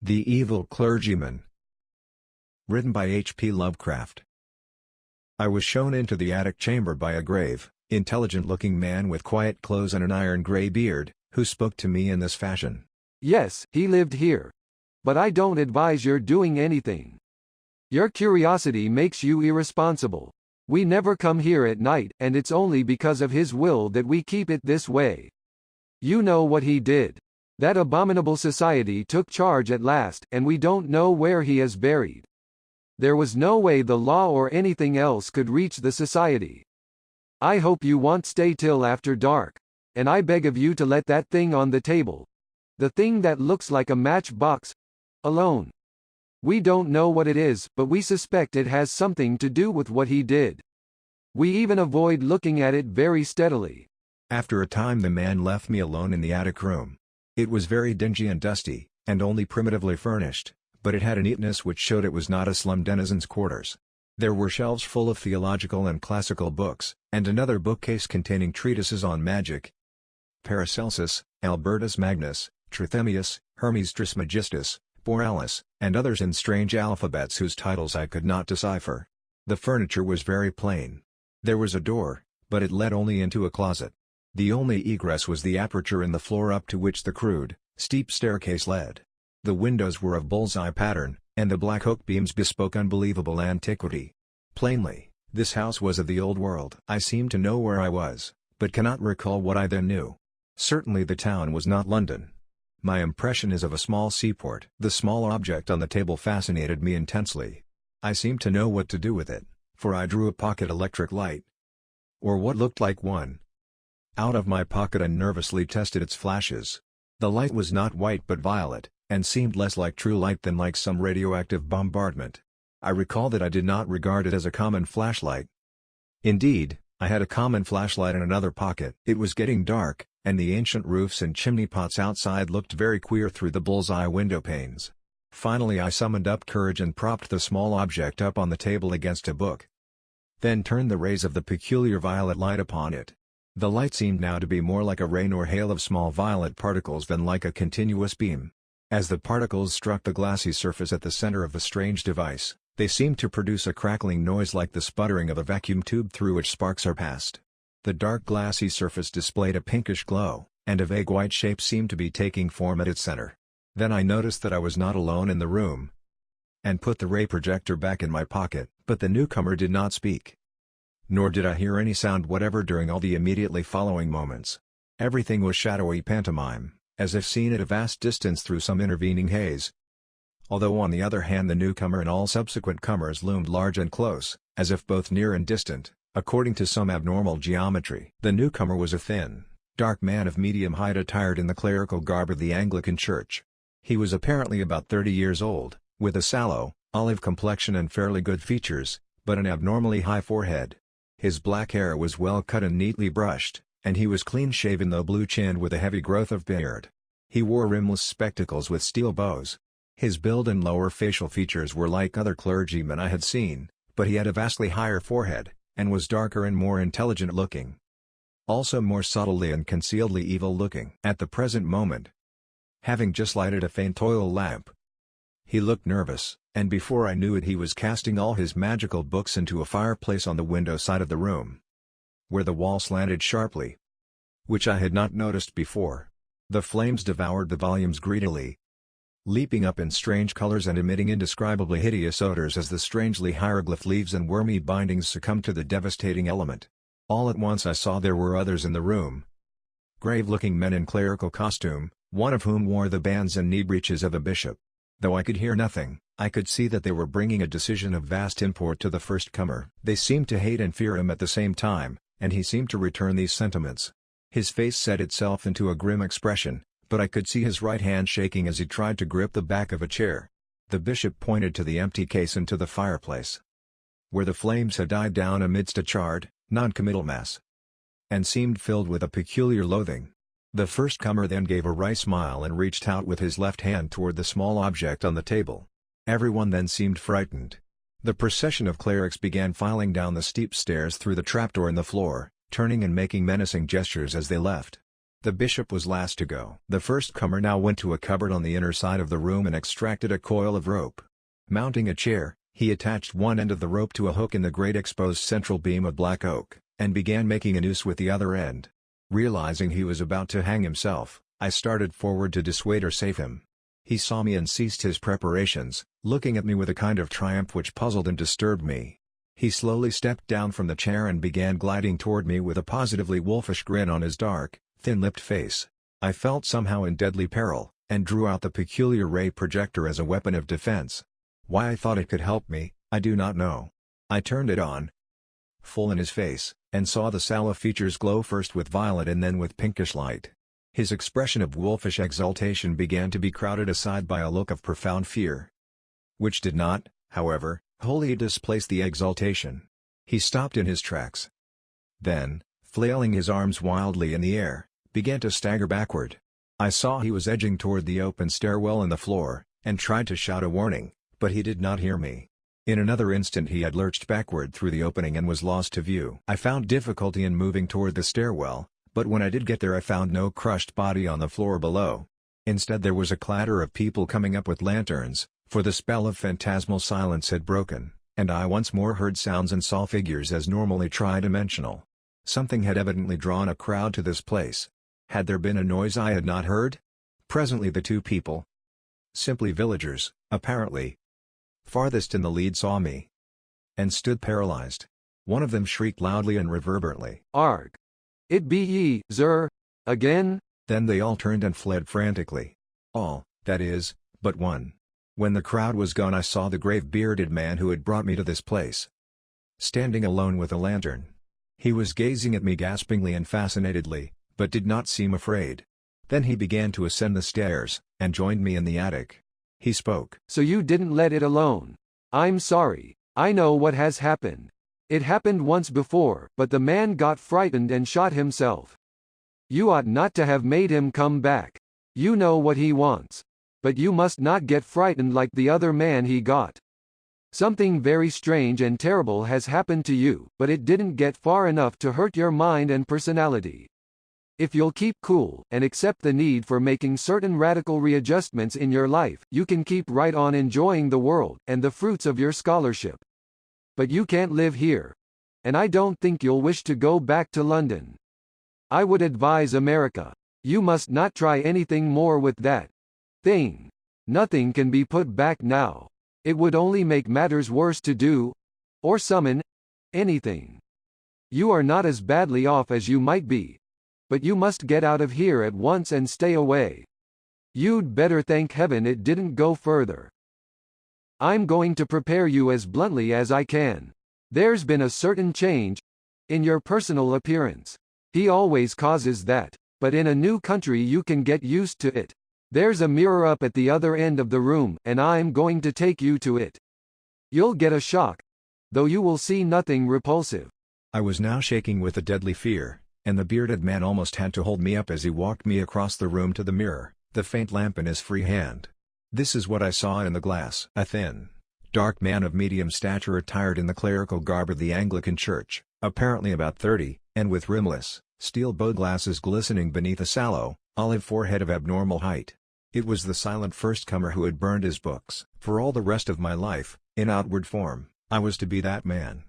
The Evil Clergyman. Written by H.P. Lovecraft. I was shown into the attic chamber by a grave, intelligent-looking man with quiet clothes and an iron-gray beard, who spoke to me in this fashion. Yes, he lived here. But I don't advise your doing anything. Your curiosity makes you irresponsible. We never come here at night, and it's only because of his will that we keep it this way. You know what he did. That abominable society took charge at last, and we don't know where he is buried. There was no way the law or anything else could reach the society. I hope you won't stay till after dark. And I beg of you to let that thing on the table, the thing that looks like a matchbox, alone. We don't know what it is, but we suspect it has something to do with what he did. We even avoid looking at it very steadily. After a time the man left me alone in the attic room. It was very dingy and dusty, and only primitively furnished, but it had a neatness which showed it was not a slum denizen's quarters. There were shelves full of theological and classical books, and another bookcase containing treatises on magic. Paracelsus, Albertus Magnus, Trithemius, Hermes Trismegistus, Borealis, and others in strange alphabets whose titles I could not decipher. The furniture was very plain. There was a door, but it led only into a closet. The only egress was the aperture in the floor up to which the crude, steep staircase led. The windows were of bull's-eye pattern, and the black oak beams bespoke unbelievable antiquity. Plainly, this house was of the old world. I seemed to know where I was, but cannot recall what I then knew. Certainly the town was not London. My impression is of a small seaport. The small object on the table fascinated me intensely. I seemed to know what to do with it, for I drew a pocket electric light, or what looked like one, out of my pocket and nervously tested its flashes. The light was not white but violet, and seemed less like true light than like some radioactive bombardment. I recall that I did not regard it as a common flashlight. Indeed, I had a common flashlight in another pocket. It was getting dark, and the ancient roofs and chimney pots outside looked very queer through the bull's-eye window panes. Finally I summoned up courage and propped the small object up on the table against a book. Then turned the rays of the peculiar violet light upon it. The light seemed now to be more like a rain or hail of small violet particles than like a continuous beam. As the particles struck the glassy surface at the center of the strange device, they seemed to produce a crackling noise like the sputtering of a vacuum tube through which sparks are passed. The dark glassy surface displayed a pinkish glow, and a vague white shape seemed to be taking form at its center. Then I noticed that I was not alone in the room, and put the ray projector back in my pocket, but the newcomer did not speak. Nor did I hear any sound whatever during all the immediately following moments. Everything was shadowy pantomime, as if seen at a vast distance through some intervening haze. Although on the other hand the newcomer and all subsequent comers loomed large and close, as if both near and distant, according to some abnormal geometry. The newcomer was a thin, dark man of medium height attired in the clerical garb of the Anglican Church. He was apparently about 30 years old, with a sallow, olive complexion and fairly good features, but an abnormally high forehead. His black hair was well cut and neatly brushed, and he was clean-shaven though blue-chinned with a heavy growth of beard. He wore rimless spectacles with steel bows. His build and lower facial features were like other clergymen I had seen, but he had a vastly higher forehead, and was darker and more intelligent-looking. Also more subtly and concealedly evil-looking. At the present moment, having just lighted a faint oil lamp, he looked nervous, and before I knew it he was casting all his magical books into a fireplace on the window side of the room, where the wall slanted sharply, which I had not noticed before. The flames devoured the volumes greedily, leaping up in strange colors and emitting indescribably hideous odors as the strangely hieroglyphed leaves and wormy bindings succumbed to the devastating element. All at once I saw there were others in the room. Grave-looking men in clerical costume, one of whom wore the bands and knee breeches of a bishop. Though I could hear nothing, I could see that they were bringing a decision of vast import to the first comer. They seemed to hate and fear him at the same time, and he seemed to return these sentiments. His face set itself into a grim expression, but I could see his right hand shaking as he tried to grip the back of a chair. The bishop pointed to the empty case and to the fireplace, where the flames had died down amidst a charred, non-committal mass, and seemed filled with a peculiar loathing. The first comer then gave a wry smile and reached out with his left hand toward the small object on the table. Everyone then seemed frightened. The procession of clerics began filing down the steep stairs through the trapdoor in the floor, turning and making menacing gestures as they left. The bishop was last to go. The first comer now went to a cupboard on the inner side of the room and extracted a coil of rope. Mounting a chair, he attached one end of the rope to a hook in the great exposed central beam of black oak, and began making a noose with the other end. Realizing he was about to hang himself, I started forward to dissuade or save him. He saw me and ceased his preparations, looking at me with a kind of triumph which puzzled and disturbed me. He slowly stepped down from the chair and began gliding toward me with a positively wolfish grin on his dark, thin-lipped face. I felt somehow in deadly peril, and drew out the peculiar ray projector as a weapon of defense. Why I thought it could help me, I do not know. I turned it on, full in his face, and saw the sallow features glow first with violet and then with pinkish light. His expression of wolfish exultation began to be crowded aside by a look of profound fear, which did not, however, wholly displace the exultation. He stopped in his tracks. Then, flailing his arms wildly in the air, began to stagger backward. I saw he was edging toward the open stairwell in the floor, and tried to shout a warning, but he did not hear me. In another instant he had lurched backward through the opening and was lost to view. I found difficulty in moving toward the stairwell, but when I did get there I found no crushed body on the floor below. Instead there was a clatter of people coming up with lanterns, for the spell of phantasmal silence had broken, and I once more heard sounds and saw figures as normally tridimensional. Something had evidently drawn a crowd to this place. Had there been a noise I had not heard? Presently the two people, simply villagers, apparently, farthest in the lead saw me, and stood paralyzed. One of them shrieked loudly and reverberantly, "Arg! It be ye, sir, again?" Then they all turned and fled frantically. All, that is, but one. When the crowd was gone I saw the grave-bearded man who had brought me to this place, standing alone with a lantern. He was gazing at me gaspingly and fascinatedly, but did not seem afraid. Then he began to ascend the stairs, and joined me in the attic. He spoke. "So you didn't let it alone. I'm sorry. I know what has happened. It happened once before, but the man got frightened and shot himself. You ought not to have made him come back. You know what he wants. But you must not get frightened like the other man he got. Something very strange and terrible has happened to you, but it didn't get far enough to hurt your mind and personality. If you'll keep cool, and accept the need for making certain radical readjustments in your life, you can keep right on enjoying the world, and the fruits of your scholarship. But you can't live here. And I don't think you'll wish to go back to London. I would advise America. You must not try anything more with that thing. Nothing can be put back now. It would only make matters worse to do, or summon, anything. You are not as badly off as you might be. But you must get out of here at once and stay away. You'd better thank heaven it didn't go further. I'm going to prepare you as bluntly as I can. There's been a certain change in your personal appearance. He always causes that, but in a new country you can get used to it. There's a mirror up at the other end of the room, and I'm going to take you to it. You'll get a shock, though you will see nothing repulsive." I was now shaking with a deadly fear, and the bearded man almost had to hold me up as he walked me across the room to the mirror, the faint lamp in his free hand. This is what I saw in the glass. A thin, dark man of medium stature attired in the clerical garb of the Anglican Church, apparently about 30, and with rimless, steel-bowed glasses glistening beneath a sallow, olive forehead of abnormal height. It was the silent first-comer who had burned his books. For all the rest of my life, in outward form, I was to be that man.